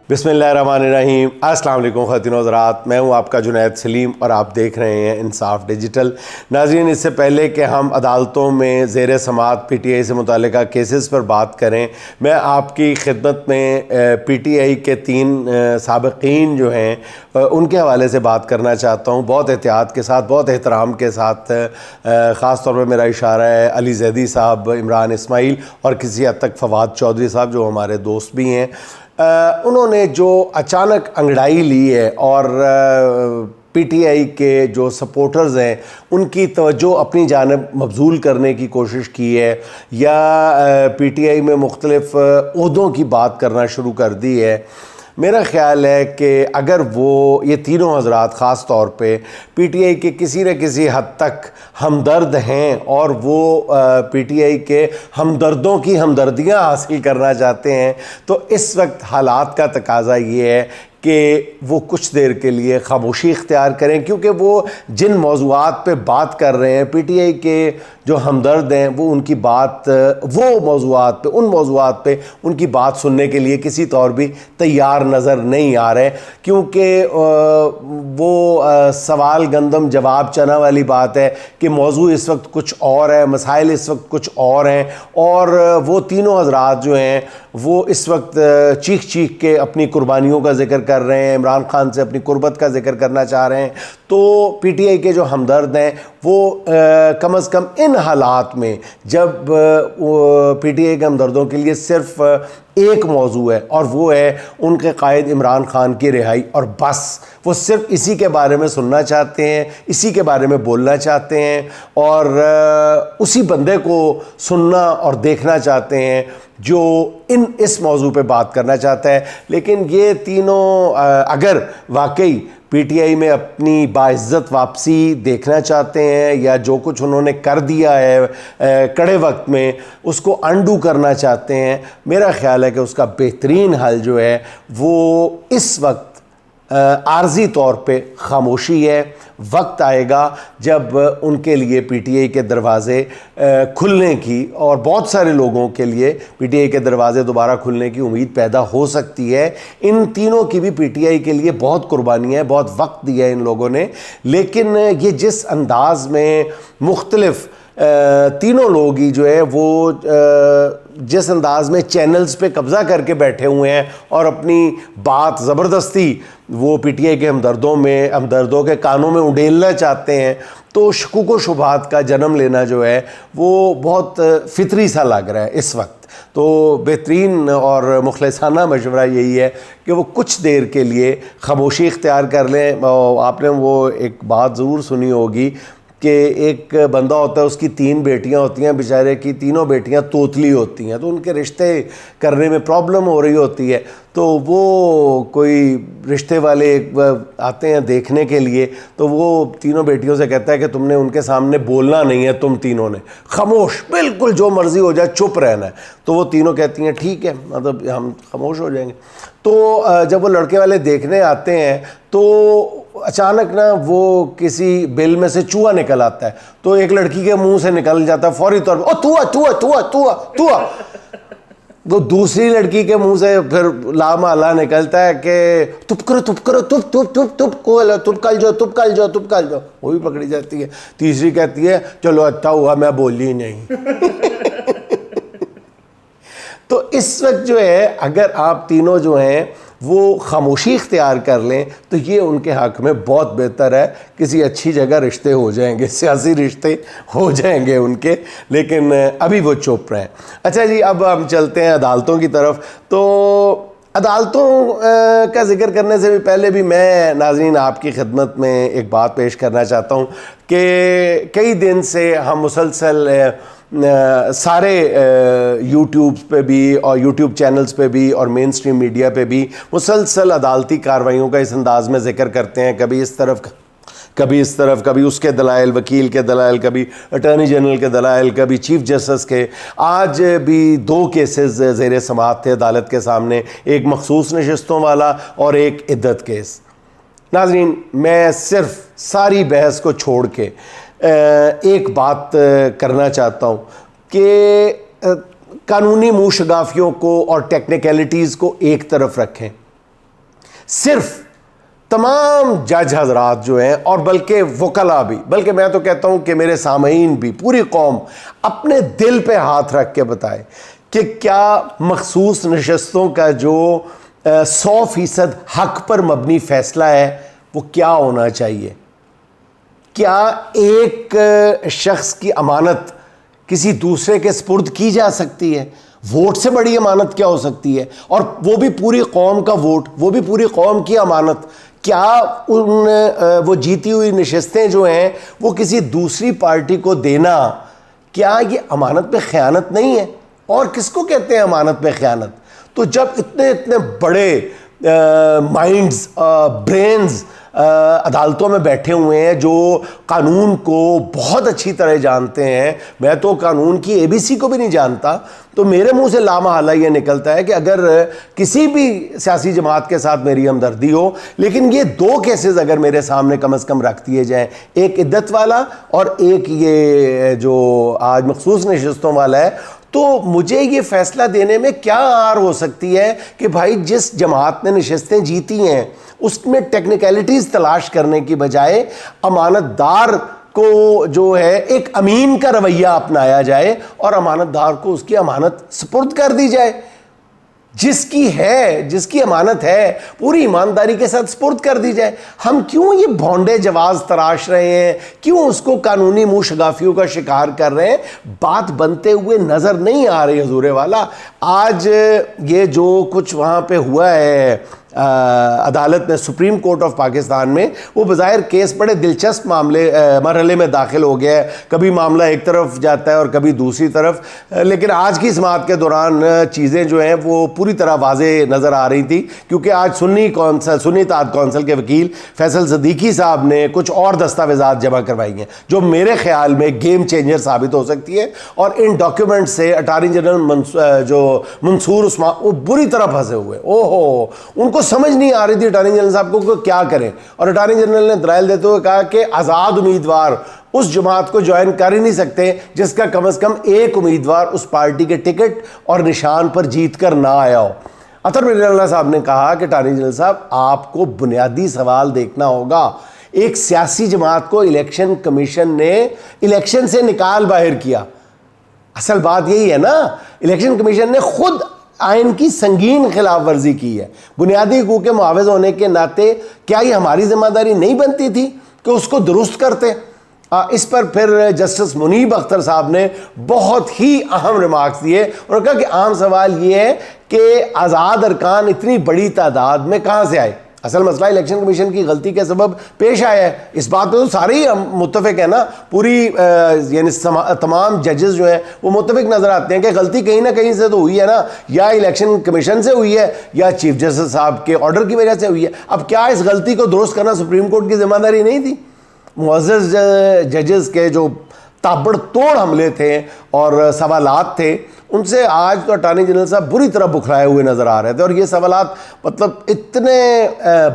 बिस्मिल्लाहिर्रहमानिर्रहीम। अस्सलाम वालेकुम ख़वातीन व हज़रात, मैं हूं आपका जुनैद सलीम और आप देख रहे हैं इंसाफ डिजिटल। नाज़रीन, इससे पहले कि हम अदालतों में ज़ेर समाअत PTI से मुताल्लिक़ा केसेस पर बात करें, मैं आपकी खिदमत में PTI के 3 साबिक़ीन जो हैं उनके हवाले से बात करना चाहता हूं। बहुत एहतियात के साथ, बहुत एहतराम के साथ। ख़ास तौर पर मेरा इशारा है अली ज़ैदी साहब, इमरान इस्माइल और किसी हद तक फ़वाद चौधरी साहब जो हमारे दोस्त भी हैं। उन्होंने जो अचानक अंगड़ाई ली है और PTI के जो सपोर्टर्स हैं उनकी तवज्जो अपनी जानिब मबजूल करने की कोशिश की है या PTI में मुख्तलिफ़ ओहदों की बात करना शुरू कर दी है। मेरा ख़्याल है कि अगर वो ये तीनों हज़रात ख़ास तौर पे PTI के किसी न किसी हद तक हमदर्द हैं और वो PTI के हमदर्दों की हमदर्दियाँ हासिल करना चाहते हैं, तो इस वक्त हालात का तकाज़ा ये है कि वो कुछ देर के लिए खामोशी इख्तियार करें, क्योंकि वो जिन मौज़ूआत पे बात कर रहे हैं PTI के जो हमदर्द हैं वो उनकी बात वो मौज़ूआत पे उन मौज़ूआत पे उनकी बात सुनने के लिए किसी तौर भी तैयार नज़र नहीं आ रहे, क्योंकि वो सवाल गंदम जवाब चना वाली बात है कि मौजू इस वक्त कुछ और है, मसाइल इस वक्त कुछ और हैं और वो तीनों हज़रात जो हैं वो इस वक्त चीख चीख के अपनी कुर्बानियों का जिक्र कर रहे हैं, इमरान खान से अपनी कुर्बत का जिक्र करना चाह रहे हैं। तो PTI के जो हमदर्द हैं वो कम अज़ कम इन हालात में जब PTI के हमदर्दों के लिए सिर्फ एक मौजू है और वो है उनके कायद इमरान खान की रिहाई, और बस वो सिर्फ इसी के बारे में सुनना चाहते हैं, इसी के बारे में बोलना चाहते हैं और उसी बंदे को सुनना और देखना चाहते हैं जो इस मौजू पे बात करना चाहता है। लेकिन ये तीनों अगर वाकई PTI में अपनी बाइज़्ज़त वापसी देखना चाहते हैं या जो कुछ उन्होंने कर दिया है कड़े वक्त में उसको अंडू करना चाहते हैं, मेरा ख्याल है कि उसका बेहतरीन हल जो है वो इस वक्त आर्जी तौर पे खामोशी है। वक्त आएगा जब उनके लिए PTI के दरवाज़े खुलने की और बहुत सारे लोगों के लिए PTI के दरवाज़े दोबारा खुलने की उम्मीद पैदा हो सकती है। इन तीनों की भी PTI के लिए बहुत कुर्बानियाँ हैं, बहुत वक्त दिया है इन लोगों ने, लेकिन ये जिस अंदाज़ में मुख्तलिफ़ तीनों लोग ही जो है वो जिस अंदाज़ में चैनल्स पे कब्ज़ा करके बैठे हुए हैं और अपनी बात ज़बरदस्ती वो PTI के हमदर्दों के कानों में उड़ेलना चाहते हैं, तो शकूक व शुबहात का जन्म लेना जो है वो बहुत फितरी सा लग रहा है इस वक्त। तो बेहतरीन और मुखलिसाना मशवरा यही है कि वो कुछ देर के लिए खामोशी इख्तियार कर लें। आपने वो एक बात ज़रूर सुनी होगी कि एक बंदा होता है, उसकी 3 बेटियां होती हैं, बेचारे की तीनों बेटियां तोतली होती हैं, तो उनके रिश्ते करने में प्रॉब्लम हो रही होती है। तो वो कोई रिश्ते वाले आते हैं देखने के लिए, तो वो तीनों बेटियों से कहता है कि तुमने उनके सामने बोलना नहीं है, तुम तीनों ने खामोश, बिल्कुल जो मर्ज़ी हो जाए चुप रहना है। तो वो तीनों कहती हैं ठीक है, मतलब हम खामोश हो जाएंगे। तो जब वो लड़के वाले देखने आते हैं तो अचानक ना वो किसी बिल में से चूहा निकल आता है, तो एक लड़की के मुंह से निकल जाता है फौरी तौर पर, ओ तूआ तूआ तूआ तूआ तूआ। वो दूसरी लड़की के मुंह से फिर लामाला निकलता है कि तुप करो तुप करो तुप तुप तुप तुप को तुप कल जाओ तुप कल जाओ तुप कल जाओ, वो भी पकड़ी जाती है। तीसरी कहती है चलो अच्छा हुआ मैं बोली नहीं। तो इस वक्त जो है अगर आप तीनों जो हैं वो खामोशी इख्तियार कर लें तो ये उनके हक़ में बहुत बेहतर है। किसी अच्छी जगह रिश्ते हो जाएंगे, सियासी रिश्ते हो जाएंगे उनके, लेकिन अभी वो चुप रहें। अच्छा जी, अब हम चलते हैं अदालतों की तरफ। तो अदालतों का जिक्र करने से भी पहले भी मैं नाज़रीन आपकी खिदमत में एक बात पेश करना चाहता हूँ कि कई दिन से हम मुसलसल सारे यूट्यूब पे भी और यूट्यूब चैनल्स पे भी और मेन स्ट्रीम मीडिया पे भी मुसलसल अदालती कार्रवाइयों का इस अंदाज़ में जिक्र करते हैं, कभी इस तरफ कभी इस तरफ, कभी उसके दलाइल, वकील के दलाइल, कभी अटॉर्नी जनरल के दलाइल, कभी चीफ जस्टिस के। आज भी 2 केसेस ज़ेर समाअत थे अदालत के सामने, एक मखसूस नशिस्तों वाला और एक इद्दत केस। नाज़रीन, मैं सिर्फ सारी बहस को छोड़ के एक बात करना चाहता हूँ कि कानूनी मुशगाफियों को और टेक्निकलिटीज़ को एक तरफ रखें। सिर्फ तमाम जज हजरात जो हैं, और बल्कि वकला भी, बल्कि मैं तो कहता हूं कि मेरे सामईन भी, पूरी कौम अपने दिल पे हाथ रख के बताए कि क्या मखसूस नशस्तों का जो 100% हक पर मबनी फैसला है वो क्या होना चाहिए। क्या एक शख्स की अमानत किसी दूसरे के स्पुर्द की जा सकती है? वोट से बड़ी अमानत क्या हो सकती है, और वो भी पूरी कौम का वोट, वो भी पूरी कौम की अमानत। क्या वो जीती हुई नशस्तें जो हैं वो किसी दूसरी पार्टी को देना, क्या ये अमानत पे ख़यानत नहीं है? और किसको कहते हैं अमानत पे ख़यानत? तो जब इतने इतने बड़े माइंड्स, ब्रेन्स अदालतों में बैठे हुए हैं जो कानून को बहुत अच्छी तरह जानते हैं, मैं तो कानून की ABC को भी नहीं जानता, तो मेरे मुंह से लामहला ये निकलता है कि अगर किसी भी सियासी जमात के साथ मेरी हमदर्दी हो, लेकिन ये 2 केसेस अगर मेरे सामने कम से कम रख दिए जाएं, एक इद्दत वाला और एक ये जो आज मखसूस नशस्तों वाला है, तो मुझे ये फैसला देने में क्या आर हो सकती है कि भाई जिस जमात ने नशस्तें जीती हैं उसमें टेक्निकलिटीज़ तलाश करने की बजाय अमानतदार को जो है एक अमीन का रवैया अपनाया जाए और अमानतदार को उसकी अमानत सुपुर्द कर दी जाए। जिसकी है, जिसकी अमानत है, पूरी ईमानदारी के साथ सुपुर्द कर दी जाए। हम क्यों ये भौंडे जवाज तराश रहे हैं, क्यों उसको कानूनी मुँह शगाफियों का शिकार कर रहे हैं? बात बनते हुए नज़र नहीं आ रही हजूरे वाला। आज ये जो कुछ वहाँ पे हुआ है अदालत में, सुप्रीम कोर्ट ऑफ पाकिस्तान में, वो बज़ाहिर केस बड़े दिलचस्प मरहले में दाखिल हो गया है। कभी मामला एक तरफ जाता है और कभी दूसरी तरफ, लेकिन आज की समाअत के दौरान चीज़ें जो हैं वो पूरी तरह वाज़े नज़र आ रही थी, क्योंकि आज सुन्नी इत्तेहाद कौंसिल के वकील फैसल सिद्दीकी साहब ने कुछ और दस्तावेज़ात जमा करवाई हैं जो मेरे ख्याल में गेम चेंजर साबित हो सकती है। और इन डॉक्यूमेंट से अटार्नी जनरल जो मंसूर उस्मान वो बुरी तरह फंसे हुए, ओहो, उनको समझ नहीं आ रही थी अटॉर्नी जनरल साहब को क्या करें। और अटॉर्नी जनरल ने दलाइल देते हुए कहा कि आज़ाद उम्मीदवार उस जमात को ज्वाइन कर ही नहीं सकते जिसका कम से कम एक उम्मीदवार उस पार्टी के टिकट और निशान पर जीत कर ना आया हो। अतर मिर्ज़ा साहब ने कहा कि अटॉर्नी जनरल साहब, आपको बुनियादी सवाल देखना होगा। एक सियासी जमात को इलेक्शन कमीशन ने इलेक्शन से निकाल बाहर किया। असल बात यही है ना, इलेक्शन कमीशन ने खुद आइन की संगीन खिलाफ वर्जी की है। बुनियादी हकूक़ के मुहाफ़िज़ होने के नाते क्या ये हमारी जिम्मेदारी नहीं बनती थी कि उसको दुरुस्त करते? इस पर फिर जस्टिस मुनीब अख्तर साहब ने बहुत ही अहम रिमार्क्स दिए और कहा कि आम सवाल ये है कि आज़ाद अरकान इतनी बड़ी तादाद में कहाँ से आए? असल मसला इलेक्शन कमीशन की गलती के सबब पेश आया है। इस बात पे तो सारे ही मुत्तफ़िक है ना, पूरी यानी तमाम जजेस जो हैं वो मुत्तफ़िक नज़र आते हैं कि गलती कहीं ना कहीं से तो हुई है ना, या इलेक्शन कमीशन से हुई है या चीफ जस्टिस साहब के ऑर्डर की वजह से हुई है। अब क्या इस गलती को दुरुस्त करना सुप्रीम कोर्ट की जिम्मेदारी नहीं थी? मुअज़्ज़ज़ जजेस के जो ताबड़तोड़ हमले थे और सवालात थे, उनसे आज तो अटॉर्नी जनरल साहब बुरी तरह बुखराए हुए नज़र आ रहे थे। और ये सवालात मतलब इतने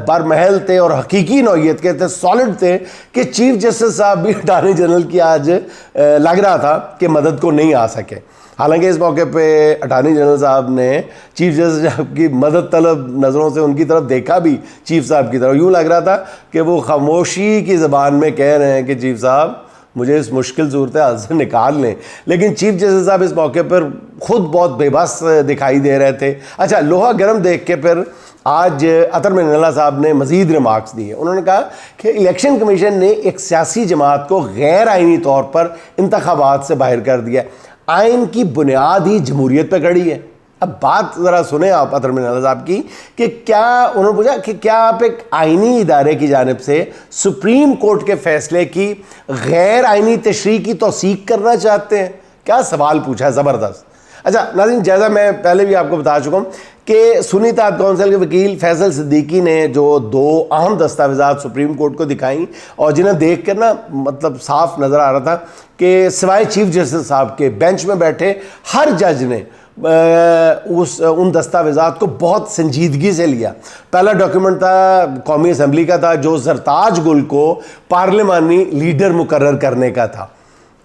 बरमहल थे और हकीकी नौइयत के थे, सॉलिड थे, कि चीफ जस्टिस साहब भी अटॉर्नी जनरल की आज लग रहा था कि मदद को नहीं आ सके। हालांकि इस मौके पे अटॉर्नी जनरल साहब ने चीफ जस्टिस साहब की मदद तलब नज़रों से उनकी तरफ देखा भी, चीफ साहब की तरफ। यूँ लग रहा था कि वो खामोशी की ज़बान में कह रहे हैं कि चीफ साहब मुझे इस मुश्किल सूरत हाल से निकाल लें। लेकिन चीफ जस्टिस साहब इस मौके पर खुद बहुत बेबस दिखाई दे रहे थे। अच्छा, लोहा गर्म देख के फिर आज अतर मिर्ज़ा साहब ने मज़ीद रिमार्क्स दिए। उन्होंने कहा कि इलेक्शन कमीशन ने एक सियासी जमात को गैर आइनी तौर पर इंतखाबात से बाहर कर दिया। आइन की बुनियाद ही जमहूरियत पर खड़ी है। अब बात ज़रा सुने आप अतर मिर्ज़ा साहब की कि क्या उन्होंने पूछा कि क्या आप एक आइनी इदारे की जानिब से सुप्रीम कोर्ट के फैसले की गैर आइनी तशरीह की तौसीक करना चाहते हैं? क्या सवाल पूछा है, ज़बरदस्त। अच्छा नाज़रीन, जैसा मैं पहले भी आपको बता चुका हूँ कि सुन्नी इत्तेहाद कौंसिल के वकील फैसल सिद्दीकी ने जो 2 अहम दस्तावेज़ात सुप्रीम कोर्ट को दिखाई और जिन्हें देख कर ना मतलब साफ नज़र आ रहा था कि सिवाय चीफ जस्टिस साहब के बेंच में बैठे हर जज ने उन दस्तावेज़ात को बहुत संजीदगी से लिया। पहला डॉक्यूमेंट था कौमी असम्बली का था जो ज़रताज गुल को पार्लिमानी लीडर मुकर्रर करने का था,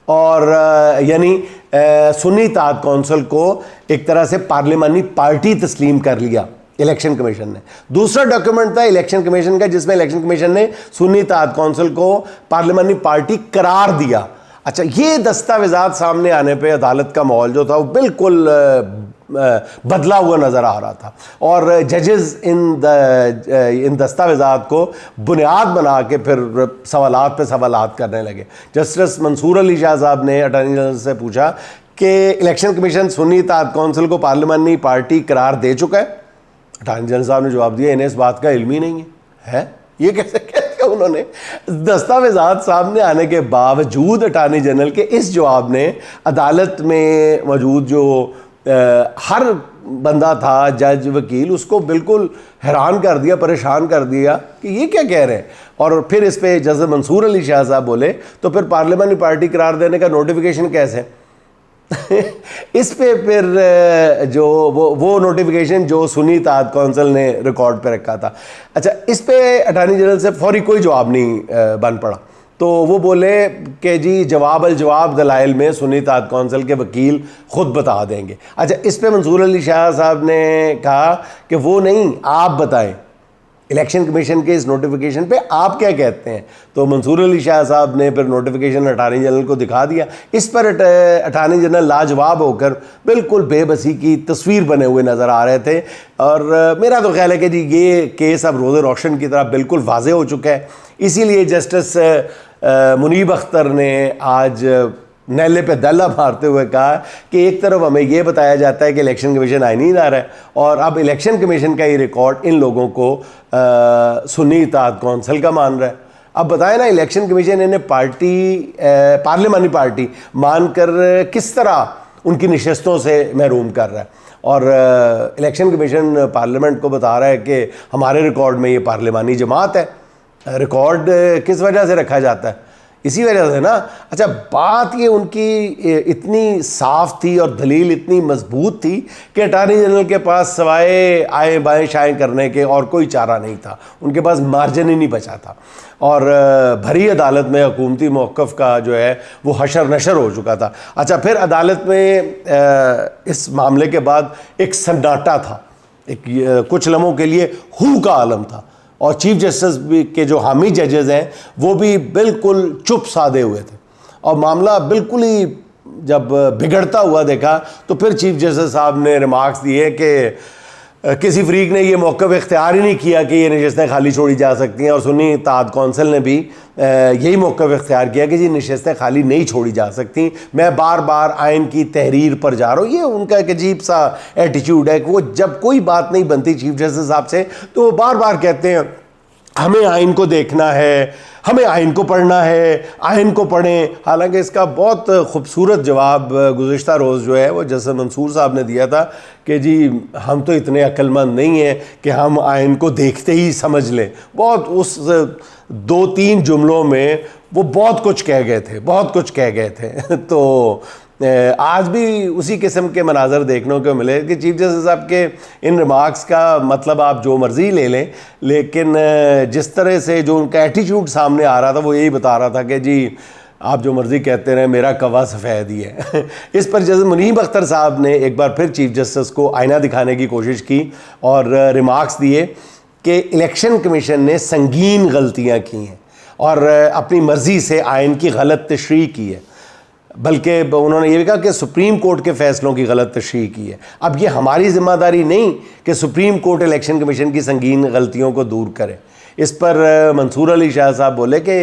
और यानी सुन्नी इत्तेहाद कौंसिल को एक तरह से पार्लिमानी पार्टी तस्लीम कर लिया इलेक्शन कमीशन ने। दूसरा डॉक्यूमेंट था इलेक्शन कमीशन का जिसमें इलेक्शन कमीशन ने सुन्नी इत्तेहाद कौंसिल को पार्लियामानी पार्टी करार दिया। अच्छा, ये दस्तावेजात सामने आने पे अदालत का माहौल जो था वो बिल्कुल बदला हुआ नज़र आ रहा था और जजेस इन दस्तावेजात को बुनियाद बना के फिर सवालात पे सवालात करने लगे। जस्टिस मंसूर अली शाह साहब ने अटॉर्नी जनरल से पूछा कि इलेक्शन कमीशन सुन्नी इत्तेहाद कौंसिल को पार्लियामानी पार्टी करार दे चुका है। अटॉर्नी जनरल साहब ने जवाब दिया इन्हें इस बात का इल्म ही नहीं है। ये कैसे कह दिया उन्होंने? दस्तावेजात सामने आने के बावजूद अटॉर्नी जनरल के इस जवाब ने अदालत में मौजूद जो हर बंदा था, जज, वकील, उसको बिल्कुल हैरान कर दिया, परेशान कर दिया कि ये क्या कह रहे हैं। और फिर इस पे जज मंसूर अली शाह साहब बोले तो फिर पार्लियामानी पार्टी करार देने का नोटिफिकेशन कैसे? इस पे फिर जो वो नोटिफिकेशन जो सुन्नी इत्तेहाद कौंसिल ने रिकॉर्ड पे रखा था। अच्छा, इस पे अटॉर्नी जनरल से फौरी कोई जवाब नहीं बन पड़ा तो वो बोले कि जी जवाब अल जवाब दलाइल में सुन्नी इत्तेहाद कौंसिल के वकील खुद बता देंगे। अच्छा, इस पे मंसूर अली शाह साहब ने कहा कि वो नहीं, आप बताएं इलेक्शन कमीशन के इस नोटिफिकेशन पे आप क्या कहते हैं। तो मंसूर अली शाह साहब ने फिर नोटिफिकेशन अटॉर्नी जनरल को दिखा दिया। इस पर अटॉर्नी जनरल लाजवाब होकर बिल्कुल बेबसी की तस्वीर बने हुए नज़र आ रहे थे। और मेरा तो ख्याल है कि जी ये केस अब रोज़े रोशन की तरह बिल्कुल वाज़े हो चुका है। इसीलिए जस्टिस मुनीब अख्तर ने आज नैले पे दल्ला मारते हुए कहा कि एक तरफ हमें यह बताया जाता है कि इलेक्शन कमीशन आईनी इदारा है और अब इलेक्शन कमीशन का ये रिकॉर्ड इन लोगों को सुन्नी इत्तेहाद कौंसिल का मान रहा है। अब बताएं ना, इलेक्शन कमीशन इन्हें पार्लियामानी पार्टी मानकर किस तरह उनकी नशस्तों से महरूम कर रहा है। और इलेक्शन कमीशन पार्लियामेंट को बता रहा है कि हमारे रिकॉर्ड में ये पार्लियामानी जमात है। रिकॉर्ड किस वजह से रखा जाता है? इसी वजह से ना। अच्छा, बात ये उनकी इतनी साफ थी और दलील इतनी मजबूत थी कि अटॉर्नी जनरल के पास सवाए आए बाएं शाएं करने के और कोई चारा नहीं था। उनके पास मार्जिन ही नहीं बचा था और भरी अदालत में हुकूमती मौक़िफ़ का जो है वो हशर नशर हो चुका था। अच्छा, फिर अदालत में इस मामले के बाद एक सन्नाटा था, एक कुछ लम्हों के लिए हू का आलम था और चीफ जस्टिस भी के जो हामी जजेस हैं वो भी बिल्कुल चुप साधे हुए थे और मामला बिल्कुल ही जब बिगड़ता हुआ देखा तो फिर चीफ जस्टिस साहब ने रिमार्क्स दिए कि किसी फरीक ने ये मौक़िफ़ इख्तियार ही नहीं किया कि ये नशस्तें खाली छोड़ी जा सकती हैं और सुन्नी इत्तेहाद कौंसिल ने भी यही मौक़िफ़ इख्तियार किया कि जी नशस्तें खाली नहीं छोड़ी जा सकती। मैं बार बार आइन की तहरीर पर जा रहा हूँ। ये उनका एक अजीब सा एटीट्यूड है कि वो जब कोई बात नहीं बनती चीफ जस्टिस साहब से तो वो बार बार कहते हैं हमें आइन को देखना है, हमें आइन को पढ़ना है, आइन को पढ़ें। हालांकि इसका बहुत खूबसूरत जवाब गुज़िश्ता रोज़ जो है वो जस्टिस मंसूर साहब ने दिया था कि जी हम तो इतने अक्लमंद नहीं हैं कि हम आइन को देखते ही समझ लें। बहुत उस 2-3 जुमलों में वो बहुत कुछ कह गए थे, बहुत कुछ कह गए थे। तो आज भी उसी किस्म के मनाजर देखने को मिले कि चीफ जस्टिस साहब के इन रिमार्क्स का मतलब आप जो मर्ज़ी ले लें, लेकिन जिस तरह से जो उनका एटीट्यूड सामने आ रहा था वो यही बता रहा था कि जी आप जो मर्ज़ी कहते रहें, मेरा कवा सफ़ेद ही है। इस पर जस्टिस मुनीब अख्तर साहब ने एक बार फिर चीफ जस्टिस को आईना दिखाने की कोशिश की और रिमार्क्स दिए कि इलेक्शन कमीशन ने संगीन गलतियाँ की हैं और अपनी मर्ज़ी से आइन की गलत तशरीह की है। बल्कि उन्होंने ये भी कहा कि सुप्रीम कोर्ट के फ़ैसलों की गलत तशरीह की है। अब ये हमारी ज़िम्मेदारी नहीं कि सुप्रीम कोर्ट इलेक्शन कमीशन की संगीन गलतियों को दूर करे। इस पर मंसूर अली शाह साहब बोले कि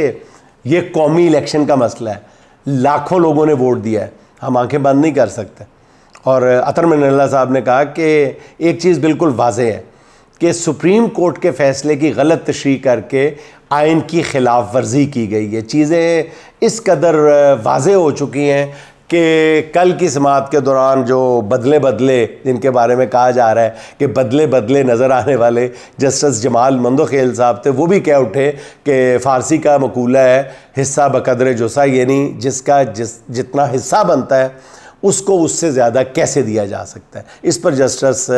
ये कौमी इलेक्शन का मसला है, लाखों लोगों ने वोट दिया है, हम आंखें बंद नहीं कर सकते। और अतर मिनल्ला साहब ने कहा कि एक चीज़ बिल्कुल वाज़ेह है कि सुप्रीम कोर्ट के फ़ैसले की गलत तशरीह करके आइन की खिलाफ वर्जी की गई है। चीज़ें इस कदर वाज़ेह हो चुकी हैं कि कल की समाअत के दौरान जो बदले जिनके बारे में कहा जा रहा है कि बदले नज़र आने वाले जस्टिस जमाल मंदोखेल साहब थे, वो भी कह उठे कि फ़ारसी का मकूला है हिस्सा बकदर जुसा, यानी जिसका जितना हिस्सा बनता है उसको उससे ज़्यादा कैसे दिया जा सकता है। इस पर जस्टिस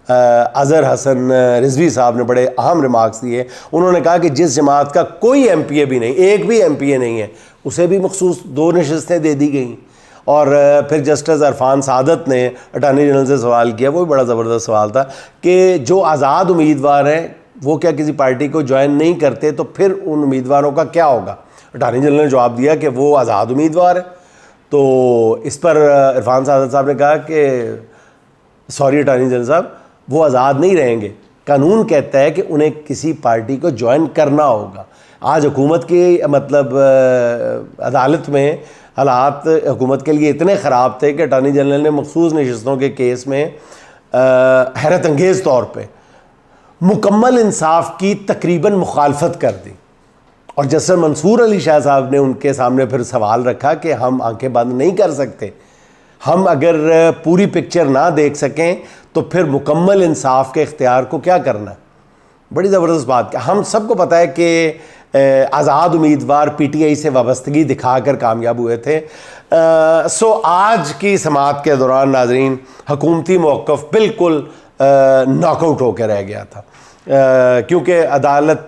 अज़हर हसन रिजवी साहब ने बड़े अहम रिमार्क्स दिए। उन्होंने कहा कि जिस जमात का कोई MPA भी नहीं, एक भी MPA नहीं है, उसे भी मखसूस 2 नशस्तें दे दी गई और फिर जस्टिस इरफान सादत ने अटॉर्नी जनरल से सवाल किया, वो भी बड़ा ज़बरदस्त सवाल था कि जो आज़ाद उम्मीदवार हैं वो क्या किसी पार्टी को ज्वाइन नहीं करते तो फिर उन उम्मीदवारों का क्या होगा। अटॉर्नी जनरल ने जवाब दिया कि वो आज़ाद उम्मीदवार है। तो इस पर इरफान सादत साहब ने कहा कि सॉरी अटॉर्नी जनरल साहब, वो आज़ाद नहीं रहेंगे, कानून कहता है कि उन्हें किसी पार्टी को ज्वाइन करना होगा। आज हुकूमत की मतलब अदालत में हालात हुकूमत के लिए इतने ख़राब थे कि अटॉर्नी जनरल ने मखसूस नशस्तों के केस में हैरत अंगेज़ तौर पे मुकम्मल इंसाफ की तकरीबन मुखालफत कर दी। और जस्टिस मंसूर अली शाह साहब ने उनके सामने फिर सवाल रखा कि हम आंखें बंद नहीं कर सकते, हम अगर पूरी पिक्चर ना देख सकें तो फिर मुकम्मल इंसाफ के इख्तियार को क्या करना है। बड़ी ज़बरदस्त बात। हम सबको पता है कि आज़ाद उम्मीदवार पीटीआई से वाबस्तगी दिखाकर कामयाब हुए थे। सो आज की समाअत के दौरान नाज़रीन हुकूमती मौक़िफ़ बिल्कुल नॉकआउट होकर रह गया था, क्योंकि अदालत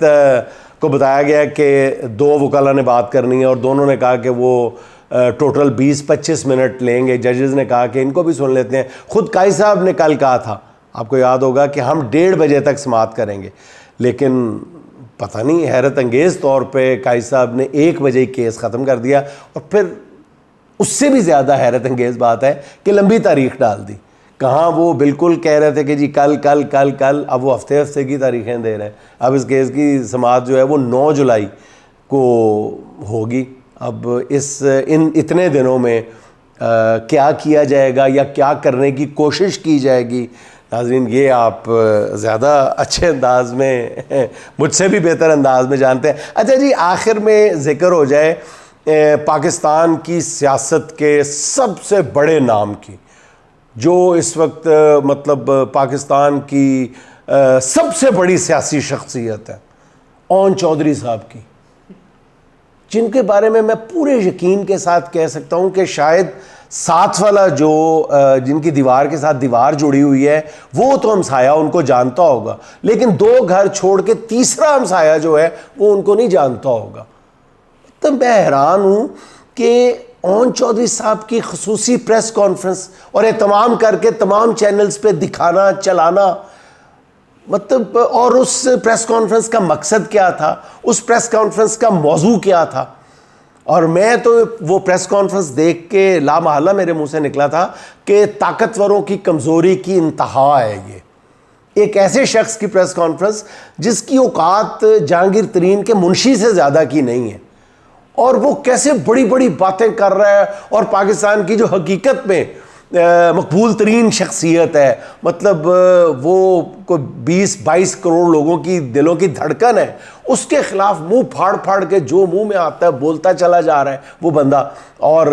को बताया गया कि दो वकाला ने बात करनी है और दोनों ने कहा कि वो टोटल 20-25 मिनट लेंगे। जजेस ने कहा कि इनको भी सुन लेते हैं। ख़ुद काई साहब ने कल कहा था, आपको याद होगा, कि हम 1:30 बजे तक समाअत करेंगे, लेकिन पता नहीं हैरत अंगेज़ तौर पे काई साहब ने 1 बजे ही केस ख़त्म कर दिया। और फिर उससे भी ज़्यादा हैरत अंगेज़ बात है कि लंबी तारीख डाल दी। कहाँ वो बिल्कुल कह रहे थे कि जी कल कल कल कल, अब वो हफ्ते हफ्ते की तारीखें दे रहे हैं। अब इस केस की समाअत जो है वो 9 जुलाई को होगी। अब इतने दिनों में क्या किया जाएगा या क्या करने की कोशिश की जाएगी, नाज़रीन ये आप ज़्यादा अच्छे अंदाज में मुझसे भी बेहतर अंदाज में जानते हैं। अच्छा जी, आखिर में ज़िक्र हो जाए पाकिस्तान की सियासत के सबसे बड़े नाम की, जो इस वक्त मतलब पाकिस्तान की सबसे बड़ी सियासी शख्सियत है, ओन चौधरी साहब की, जिनके बारे में मैं पूरे यकीन के साथ कह सकता हूं कि शायद साथ वाला जो जिनकी दीवार के साथ दीवार जुड़ी हुई है वो तो हमसाया उनको जानता होगा, लेकिन 2 घर छोड़ के तीसरा हमसाया जो है वो उनको नहीं जानता होगा। तो मैं हैरान हूं कि ओन चौधरी साहब की खसूसी प्रेस कॉन्फ्रेंस और एहतमाम करके तमाम चैनल्स पे दिखाना चलाना, मतलब, और उस प्रेस कॉन्फ्रेंस का मकसद क्या था, उस प्रेस कॉन्फ्रेंस का मौजू क्या था। और मैं तो वो प्रेस कॉन्फ्रेंस देख के लामहला मेरे मुंह से निकला था कि ताकतवरों की कमज़ोरी की इंतहा है ये। एक ऐसे शख्स की प्रेस कॉन्फ्रेंस जिसकी औकात जहांगीर तरीन के मुंशी से ज़्यादा की नहीं है, और वो कैसे बड़ी बड़ी बातें कर रहा है, और पाकिस्तान की जो हकीकत में मकबूल तरीन शख्सियत है, मतलब वो कोई 20-22 करोड़ लोगों की दिलों की धड़कन है, उसके ख़िलाफ़ मुंह फाड़ फाड़ के जो मुंह में आता है बोलता चला जा रहा है वो बंदा। और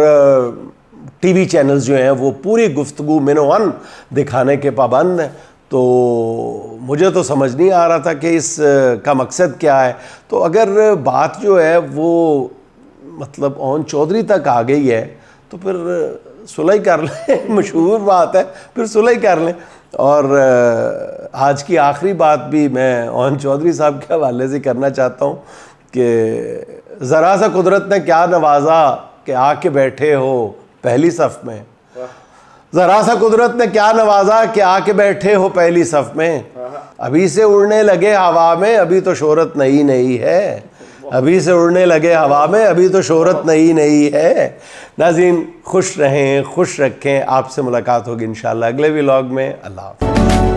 टीवी चैनल्स जो हैं वो पूरी गुफ्तगू मिनोअन दिखाने के पाबंद हैं। तो मुझे तो समझ नहीं आ रहा था कि इस का मकसद क्या है। तो अगर बात जो है वो मतलब ओन चौधरी तक आ गई है तो फिर सुलह कर लें, मशहूर बात है, फिर सुलह कर लें। और आज की आखिरी बात भी मैं ओन चौधरी साहब के हवाले से करना चाहता हूँ कि ज़रा सा कुदरत ने क्या नवाजा कि आके बैठे हो पहली सफ़ में, ज़रा सा कुदरत ने क्या नवाजा कि आके बैठे हो पहली सफ़ में, अभी से उड़ने लगे हवा में अभी तो शोहरत नई नई है, अभी से उड़ने लगे हवा में अभी तो शोहरत नई नई है। नाज़रीन खुश रहें, खुश रखें। आपसे मुलाकात होगी इंशाअल्लाह अगले व्लॉग में। अल्लाह हाफ़िज़।